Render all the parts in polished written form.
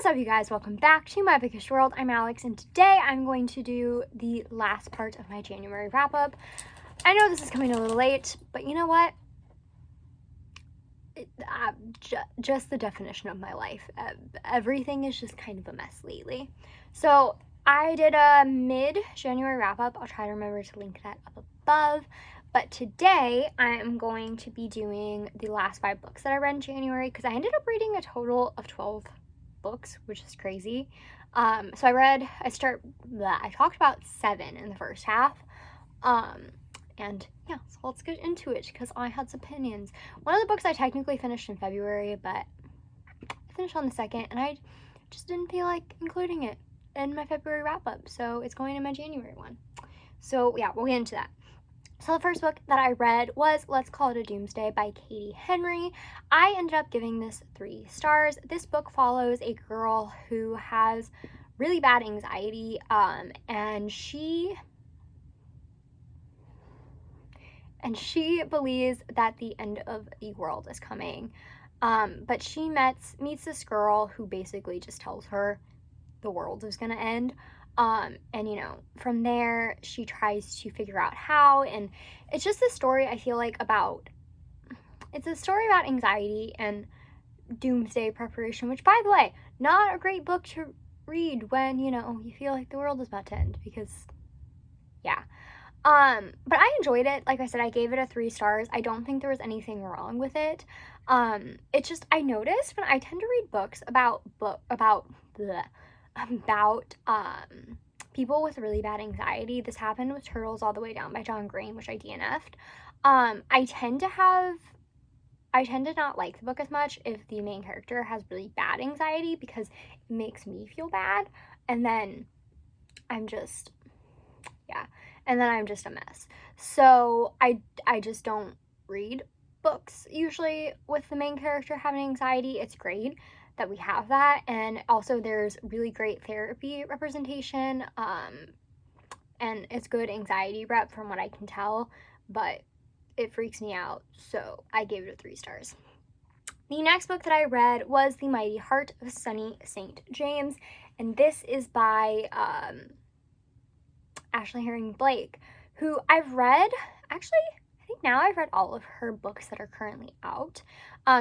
What's up, you guys? Welcome back to my Bookish world. I'm Alex, and today I'm going to do the last part of my January wrap-up. I know this is coming a little late, but you know what? Just the definition of my life. Everything is just kind of a mess lately. So I did a mid-January wrap-up. I'll try to remember to link that up above. But today I'm going to be doing the last 5 books that I read in January, because I ended up reading a total of 12 books, which is crazy. So I talked about 7 in the first half. And yeah, so let's get into it because I had some opinions. One of the books I technically finished in February, but I finished on the 2nd, and I just didn't feel like including it in my February wrap-up, so it's going in my January one. So yeah, we'll get into that. So the first book that I read was Let's Call It a Doomsday by Katie Henry. I ended up giving this 3 stars. This book follows a girl who has really bad anxiety, and she believes that the end of the world is coming. But she meets this girl who basically just tells her the world is gonna end. And you know, from there she tries to figure out how, and it's just a story I feel like it's a story about anxiety and doomsday preparation, which, by the way, not a great book to read when, you know, you feel like the world is about to end, because yeah. But I enjoyed it. Like I said, I gave it a 3 stars. I don't think there was anything wrong with it. It's just, I noticed when I tend to read books about people with really bad anxiety. This happened with Turtles All the Way Down by John Green, which I DNF'd. I tend to not like the book as much if the main character has really bad anxiety, because it makes me feel bad, and then I'm just a mess. So I just don't read books usually with the main character having anxiety. It's great that we have that, and also there's really great therapy representation, and it's good anxiety rep from what I can tell, but it freaks me out, so I gave it a 3 stars. The next book that I read was The Mighty Heart of Sunny St. James, and this is by Ashley Herring Blake, who I've read, actually, I think now I've read all of her books that are currently out.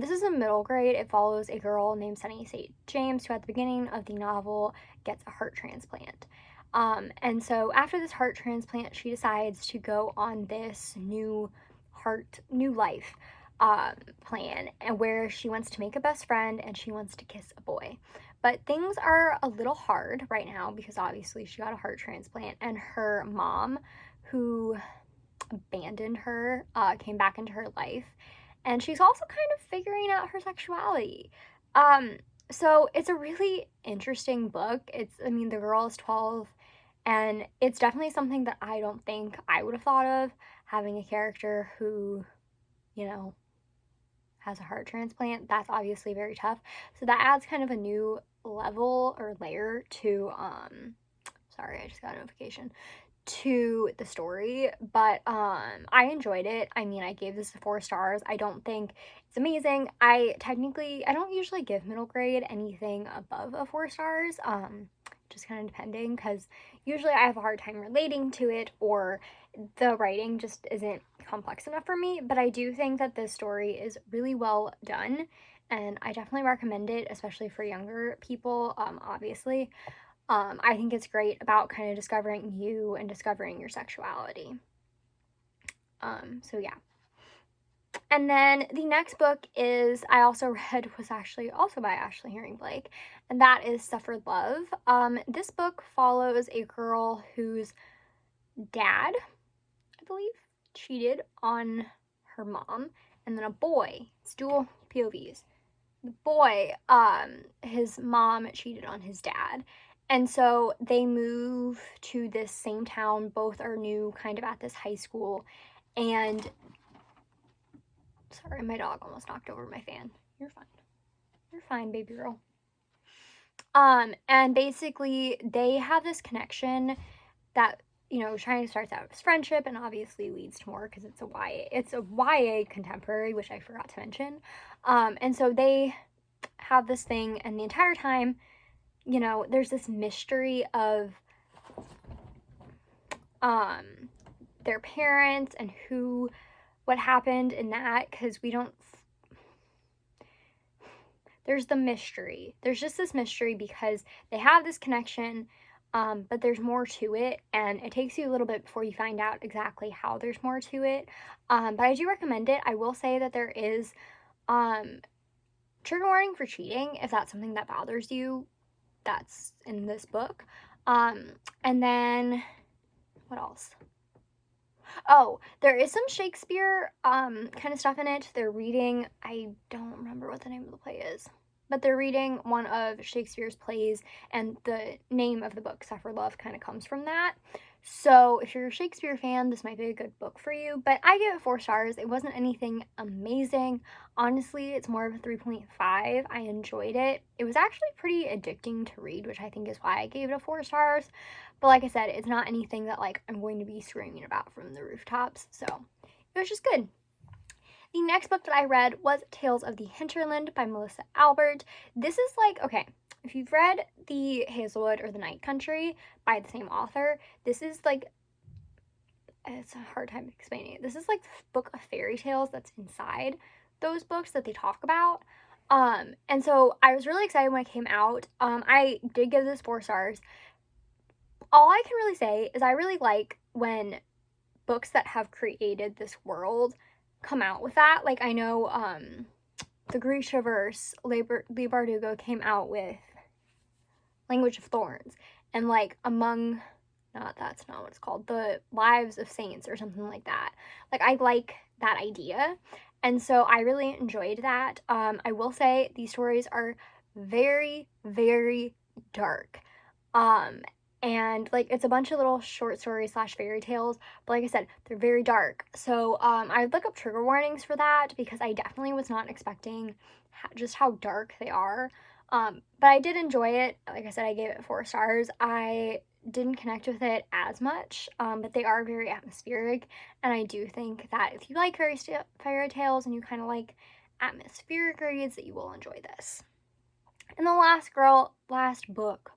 This is a middle grade. It follows a girl named Sunny St. James, who at the beginning of the novel gets a heart transplant. And so after this heart transplant, she decides to go on this new life plan, and where she wants to make a best friend and she wants to kiss a boy. But things are a little hard right now because obviously she got a heart transplant, and her mom, who abandoned her, came back into her life, and she's also kind of figuring out her sexuality. So it's a really interesting book. The girl is 12, and it's definitely something that I don't think I would have thought of, having a character who, you know, has a heart transplant. That's obviously very tough. So that adds kind of a new level or layer to, sorry, I just got a notification, to the story. But I enjoyed it. I mean, I gave this 4 stars. I don't think it's amazing. I don't usually give middle grade anything above a 4 stars, just kind of depending, because usually I have a hard time relating to it, or the writing just isn't complex enough for me. But I do think that this story is really well done, and I definitely recommend it, especially for younger people. Obviously, I think it's great about kind of discovering you and discovering your sexuality. So yeah. And then the next book I also read was actually also by Ashley Herring Blake, and that is Suffered Love. This book follows a girl whose dad, I believe, cheated on her mom, and then a boy. It's dual POVs. The boy, his mom cheated on his dad, and so they move to this same town. Both are new, kind of at this high school, and sorry, my dog almost knocked over my fan. You're fine. You're fine, baby girl. And basically they have this connection that, you know, trying to start out as friendship and obviously leads to more because it's a YA contemporary, which I forgot to mention. And so they have this thing, and the entire time you know, there's this mystery of their parents and what happened in that, because we don't, there's the mystery. There's just this mystery because they have this connection, but there's more to it, and it takes you a little bit before you find out exactly how there's more to it. But I do recommend it. I will say that there is trigger warning for cheating, if that's something that bothers you. That's in this book. And then what else? Oh, there is some Shakespeare kind of stuff in it. They're reading, I don't remember what the name of the play is, but they're reading one of Shakespeare's plays, and the name of the book, Suffer Love, kind of comes from that. So if you're a Shakespeare fan, this might be a good book for you, but I give it 4 stars. It wasn't anything amazing. Honestly, it's more of a 3.5. I enjoyed it. It was actually pretty addicting to read, which I think is why I gave it a 4 stars. But like I said, it's not anything that like I'm going to be screaming about from the rooftops. So it was just good. The next book that I read was Tales of the Hinterland by Melissa Albert. This is like, okay, if you've read The Hazelwood or The Night Country by the same author, this is like, it's a hard time explaining it. This is like the book of fairy tales that's inside those books that they talk about. And so I was really excited when it came out. I did give this 4 stars. All I can really say is I really like when books that have created this world come out with that. Like, I know the Grishaverse, Leigh Bardugo came out with Language of Thorns, and like that's not what it's called, The Lives of Saints or something like that. Like, I like that idea, and so I really enjoyed that. I will say these stories are very, very dark. And like, it's a bunch of little short stories / fairy tales, but like I said, they're very dark. So I would look up trigger warnings for that, because I definitely was not expecting just how dark they are. But I did enjoy it. Like I said, I gave it 4 stars. I didn't connect with it as much, but they are very atmospheric, and I do think that if you like fairy tales and you kind of like atmospheric reads, that you will enjoy this. And the last book,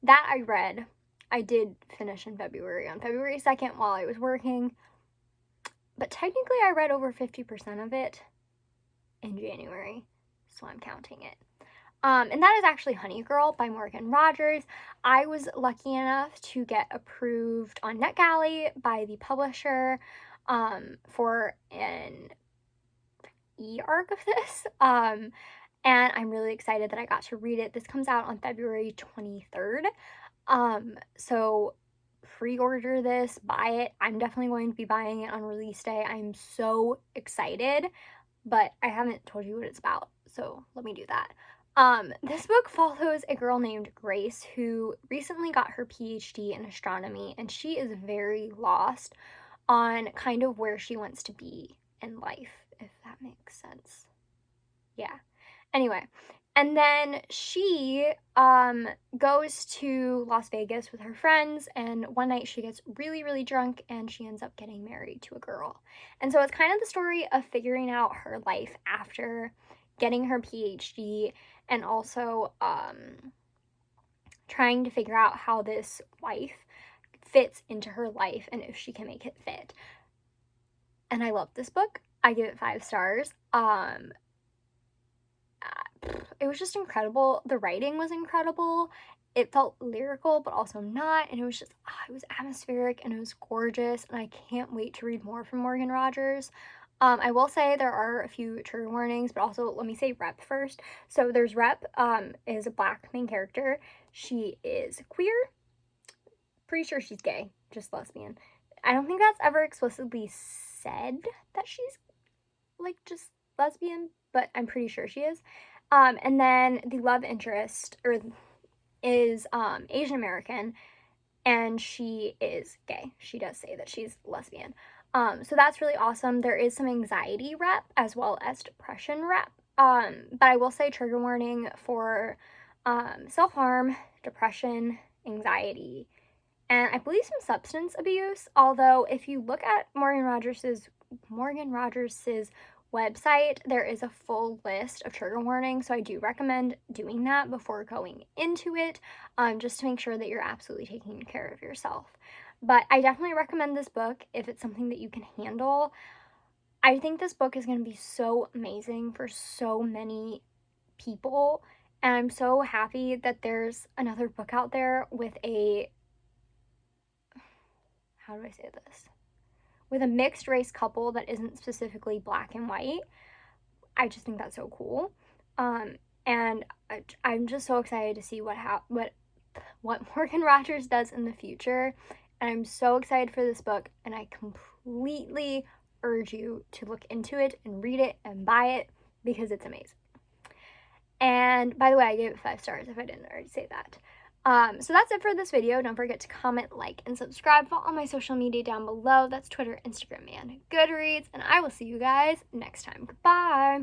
that I read, I did finish in February, on February 2nd while I was working, but technically I read over 50% of it in January, so I'm counting it. And that is actually Honey Girl by Morgan Rogers. I was lucky enough to get approved on NetGalley by the publisher for an e-arc of this. And I'm really excited that I got to read it. This comes out on February 23rd. So pre-order this, buy it. I'm definitely going to be buying it on release day. I'm so excited, but I haven't told you what it's about, so let me do that. This book follows a girl named Grace who recently got her PhD in astronomy, and she is very lost on kind of where she wants to be in life, if that makes sense. Yeah. Anyway, and then she goes to Las Vegas with her friends, and one night she gets really, really drunk, and she ends up getting married to a girl. And so it's kind of the story of figuring out her life after getting her PhD, and also trying to figure out how this wife fits into her life and if she can make it fit. And I love this book. I give it 5 stars. It was just incredible. The writing was incredible. It felt lyrical, but also not. And it was just, it was atmospheric, and it was gorgeous. And I can't wait to read more from Morgan Rogers. I will say there are a few trigger warnings, but also let me say Rep first. So there's Rep, is a Black main character. She is queer. Pretty sure she's gay, just lesbian. I don't think that's ever explicitly said that she's like just lesbian, but I'm pretty sure she is. And then the love interest is Asian American, and she is gay. She does say that she's lesbian. So that's really awesome. There is some anxiety rep as well as depression rep. But I will say trigger warning for self-harm, depression, anxiety, and I believe some substance abuse. Although if you look at Morgan Rogers's website, there is a full list of trigger warnings, so I do recommend doing that before going into it, just to make sure that you're absolutely taking care of yourself. But I definitely recommend this book if it's something that you can handle. I think this book is going to be so amazing for so many people, and I'm so happy that there's another book out there with a, how do I say this? With a mixed race couple that isn't specifically black and white. I just think that's so cool. And I'm just so excited to see what Morgan Rogers does in the future. And I'm so excited for this book, and I completely urge you to look into it and read it and buy it because it's amazing. And by the way, I gave it 5 stars if I didn't already say that. So that's it for this video. Don't forget to comment, like, and subscribe. Follow all my social media down below. That's Twitter, Instagram, and Goodreads. And I will see you guys next time. Goodbye.